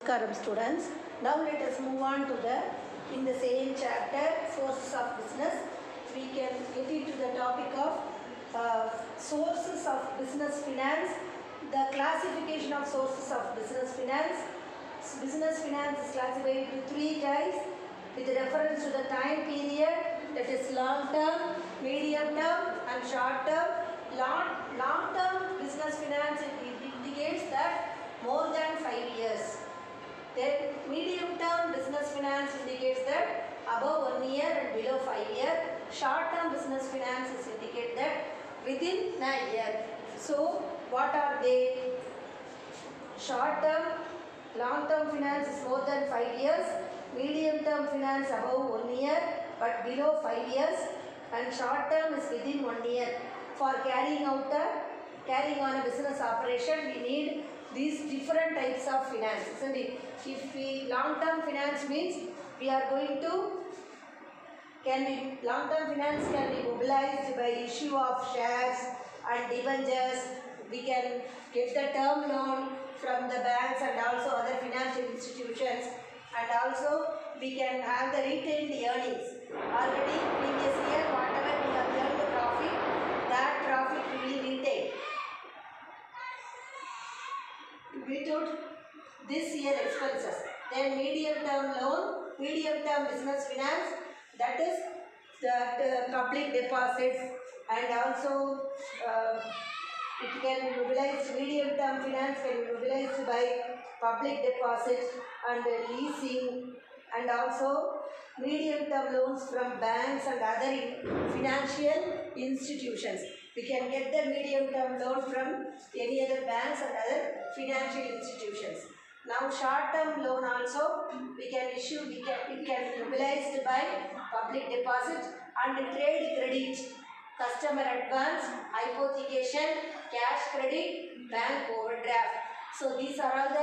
Namaskaram students. Now let us move on to in the same chapter, sources of business. We can get into the topic of sources of business finance, the classification of sources of business finance. Business finance is classified into three types with reference to the time period, that is long term, medium term and short term. Long term business finance indicates that more than 5 years. Then medium term business finance indicates that above 1 year and below 5 years. Short term business finance is indicate that within a year. So what are they? Short term, long term finance is more than 5 years. Medium term finance above 1 year but below 5 years, and short term is within 1 year. For carrying on a business operation, we need these different types of finance, isn't it? If we long-term finance means we are going to long-term finance can be mobilized by issue of shares and debentures. We can get the term loan from the banks and also other financial institutions, and also we can have the retained earnings. Already previous year whatever we have earned the profit, that profit we will retain without this year expenses. Then medium term loan, medium term business finance, that is the public deposits, and also it can be mobilized. Medium term finance can be mobilized by public deposits and leasing, and also medium term loans from banks and other financial institutions. We can get the medium term loan from any other banks and other financial institutions. Now short term loan also we can issue, it can be mobilized by public deposit and trade credit, customer advance, hypothecation, cash credit, bank overdraft. So these are all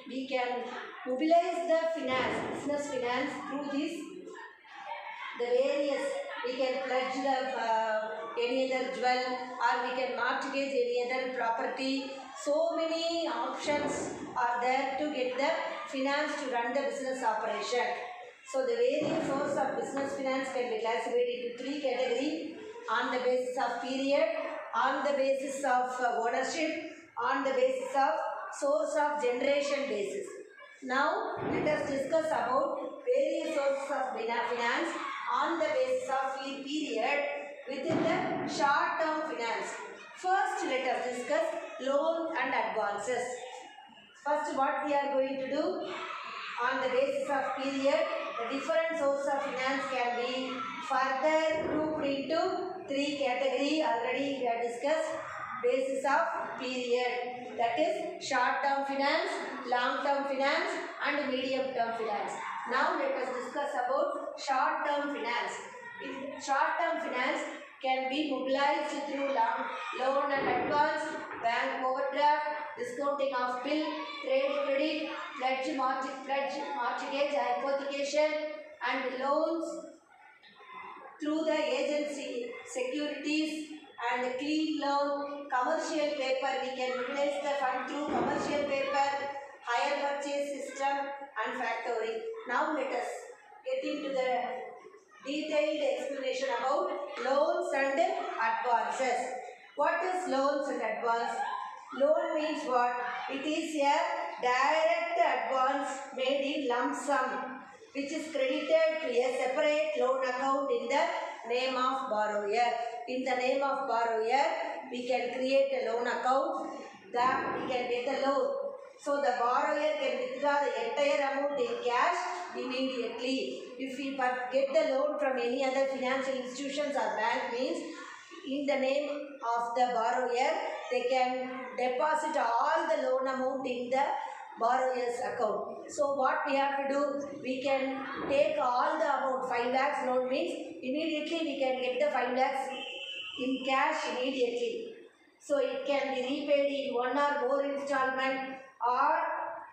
we can mobilize the finance, business finance through these, the various, we can pledge the any other jewel, or we can mortgage any other property. So many options are there to get the finance to run the business operation. So the various sources of business finance can be classified into three categories: on the basis of period, on the basis of ownership, on the basis of source of generation basis. Now let us discuss about various sources of finance on the basis of period within the short term finance. First let us discuss loans and advances. First what we are going to do, on the basis of period, the different sources of finance can be further grouped into three categories. Already we have discussed basis of period, that is short term finance, long term finance and medium term finance. Now let us discuss about short term finance. In short term finance can be mobilized through loan and advance, bank overdraft, discounting of bill, trade credit, pledge mortgage, hypothecation, and loans through the agency, securities and clean loan, commercial paper. We can mobilize the fund through commercial paper, hire purchase system and factoring. Now let us get into the detailed explanation about loans and advances. What is loans and advance? Loan means what? It is a direct advance made in lump sum, which is credited to a separate loan account in the name of borrower. In the name of borrower, we can create a loan account that we can get the loan. So the borrower can withdraw the entire amount in cash immediately. If we get the loan from any other financial institutions or bank, means in the name of the borrower, they can deposit all the loan amount in the borrower's account. So what we have to do, we can take all the amount, 5 lakhs loan means immediately we can get the 5 lakhs in cash immediately. So it can be repaid in one or more installment,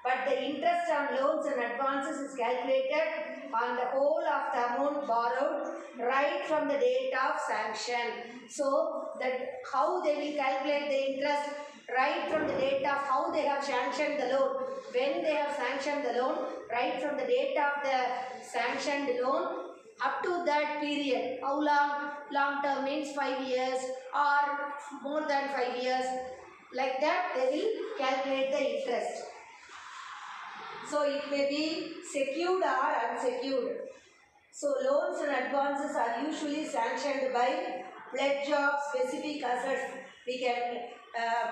but the interest on loans and advances is calculated on the whole of the amount borrowed right from the date of sanction. So that how they will calculate the interest right from the date of how they have sanctioned the loan, when they have sanctioned the loan, right from the date of the sanctioned loan up to that period. How long? Long term means 5 years or more than 5 years. Like that they will calculate the interest. So it may be secured or unsecured. So loans and advances are usually sanctioned by pledge of specific assets. We can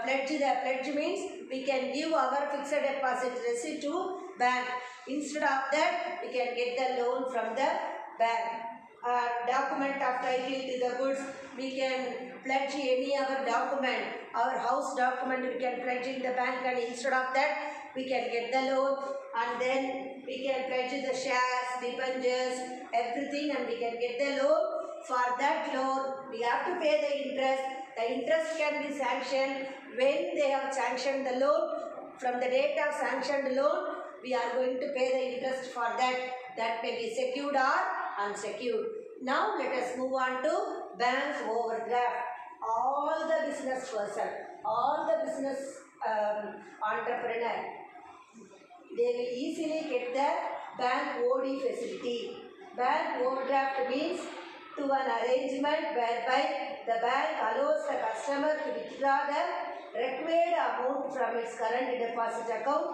pledge. The pledge means we can give our fixed deposit receipt to bank. Instead of that, we can get the loan from the bank. Document of title to the goods, we can pledge any other document. Our house document we can pledge in the bank, and instead of that we can get the loan, and then we can pledge the shares, debentures, everything, and we can get the loan. For that loan we have to pay the interest. The interest can be sanctioned when they have sanctioned the loan. From the date of sanctioned loan we are going to pay the interest for that. That may be secured or unsecured. Now let us move on to bank overdraft. All the business person, all the business entrepreneur, they will easily get the bank OD facility. Bank overdraft means to an arrangement whereby the bank allows the customer to withdraw the required amount from its current deposit account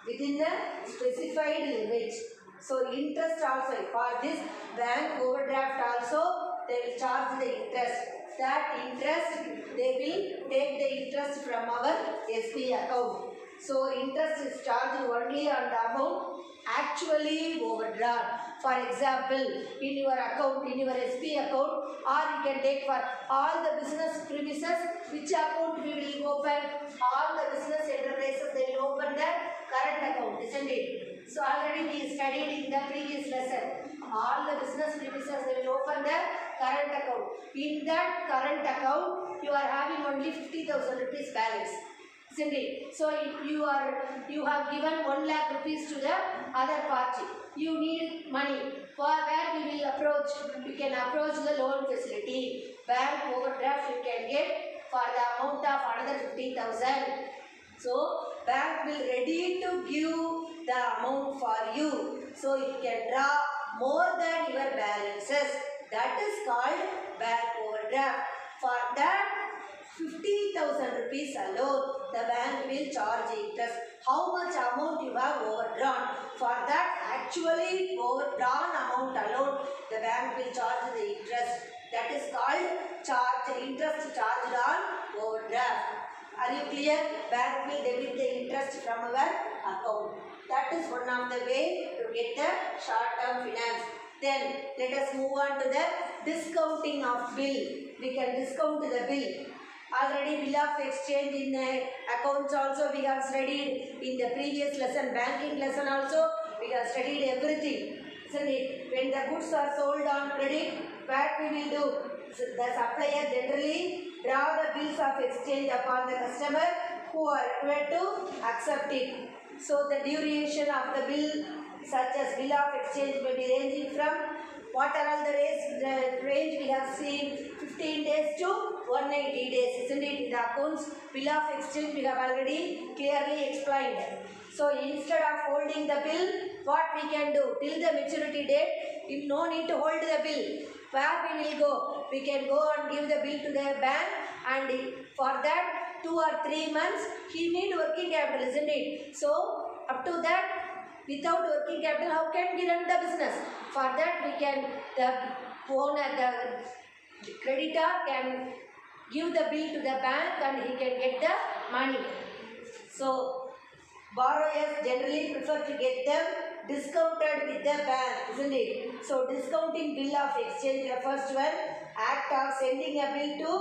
within a specified limit. So interest also, for this bank overdraft also they will charge the interest. That interest they will take the interest from our SB account. So interest is charged only on the amount actually overdrawn. For example, in your account, in your SB account, or you can take for all the business premises, which account we will open? All the business enterprises, they will open their current account, isn't it? So already we studied in the previous lesson. All the business premises, they will open their current account. In that current account, you are having only 50,000 rupees balance, isn't it? So you have given 1 lakh rupees to the other party. You need money. For where we will approach? We can approach the loan facility. Bank overdraft you can get for the amount of another 50,000. So bank will ready to give the amount for you. So you can draw more than your balances. That is called bank overdraft. For that 50,000 rupees alone, the bank will charge interest. How much amount you have overdrawn? For that actually overdrawn amount alone, the bank will charge the interest. That is called interest charged on overdraft. Are you clear? Bank will debit the interest from our account. That is one of the way to get the short-term finance. Then let us move on to the discounting of bill. We can discount the bill. Already bill of exchange in accounts also we have studied in the previous lesson. Banking lesson also we have studied everything. Isn't it? When the goods are sold on credit, what we will do? The supplier generally draw the bills of exchange upon the customer who are required to accept it. So the duration of the bill, such as bill of exchange, may be ranging from what are all the range we have seen, 15 days to 180 days, isn't it? In the accounts bill of exchange we have already clearly explained. So instead of holding the bill, what we can do till the maturity date, no need to hold the bill. Where we will go? We can go and give the bill to the bank, and for that 2 or 3 months he need working capital, isn't it? So up to that, without working capital, how can we run the business? For that we can, the owner, the creditor can give the bill to the bank and he can get the money. So borrowers generally prefer to get them discounted with the bank, isn't it? So discounting bill of exchange refers to an act of sending a bill to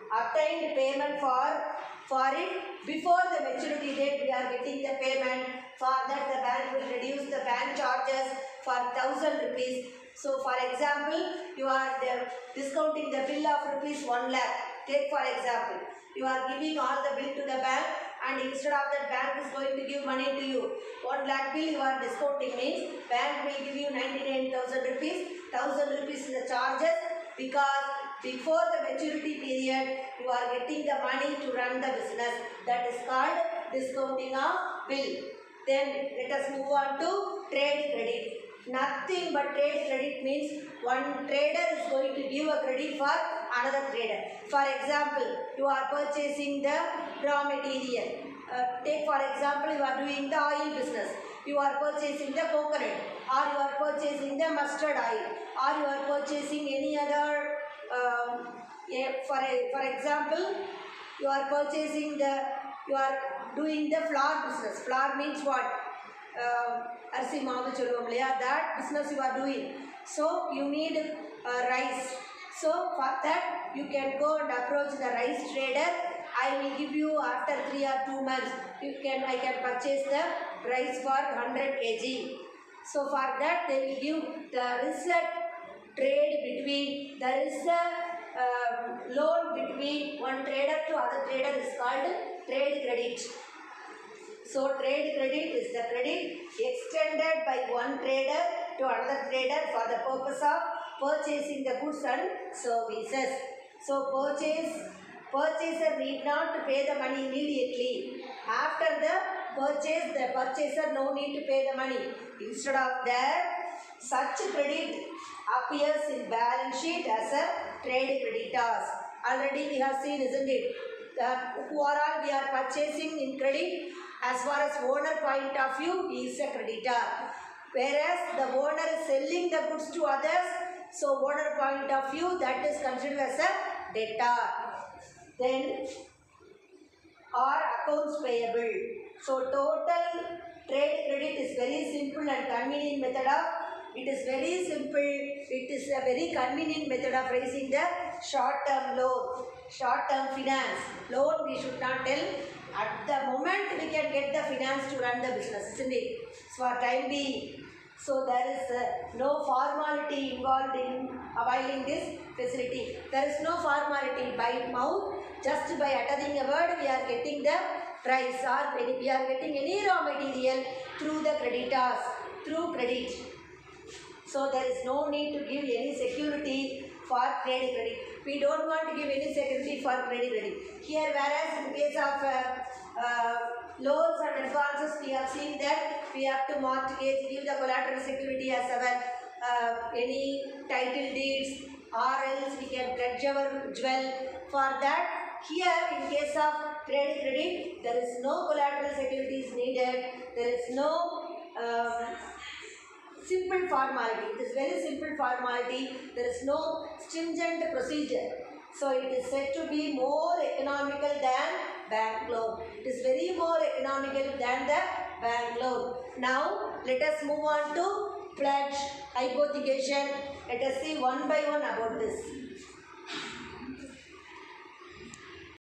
obtain payment for it before the maturity date. We are getting the payment. For that the bank will reduce the bank charges for 1,000 rupees. So for example, you are discounting the bill of rupees 1 lakh. Take for example, you are giving all the bill to the bank, and instead of that bank is going to give money to you. 1 lakh bill you are discounting means bank will give you 99,000 rupees. 1,000 rupees is the charges, because Before the maturity period, you are getting the money to run the business. That is called discounting of bill. Then let us move on to trade credit. Nothing but trade credit means one trader is going to give a credit for another trader. For example, you are purchasing the raw material. Take for example, you are doing the oil business. You are purchasing the coconut, or you are purchasing the mustard oil, or you are purchasing any other for example, you are doing the flour business. Flour means what? Arsi maavu solluvom illaya, that business you are doing. So you need rice. So for that you can go and approach the rice trader. I will give you after 3 or 2 months. I can purchase the rice for 100 kg. So for that they will give, there is a trade between, there is a loan between one trader to other trader is called trade credit. So trade credit is the credit extended by one trader to another trader for the purpose of purchasing the goods and services. So purchaser need not to pay the money immediately. After the purchase, the purchaser no need to pay the money. Instead of that, such credit appears in balance sheet as a trade creditors. Already we have seen, isn't it? Who are all we are purchasing in credit, as far as owner point of view, he is a creditor. Whereas the owner is selling the goods to others, so owner point of view, that is considered as a debtor. Then are accounts payable. So total trade credit is very simple and convenient method of, it is very simple, it is a very convenient method of raising the short-term loan, short-term finance. Loan we should not tell. At the moment we can get the finance to run the business, isn't it? So for time being. So there is no formality involved in availing this facility. There is no formality by mouth. Just by uttering a word, we are getting the price, or we are getting any raw material through the creditors, through credit. So there is no need to give any security for trade credit. We don't want to give any security for credit credit. Here, whereas in case of loans and advances, we have seen that we have to mortgage, give the collateral security as our any title deeds, or else we can pledge our jewel. For that, here in case of trade credit, there is no collateral securities needed. There is no simple formality. It is very simple formality. There is no stringent procedure. So it is said to be more economical than bank loan. It is very more economical than the bank loan. Now let us move on to pledge, hypothecation. Let us see one by one about this.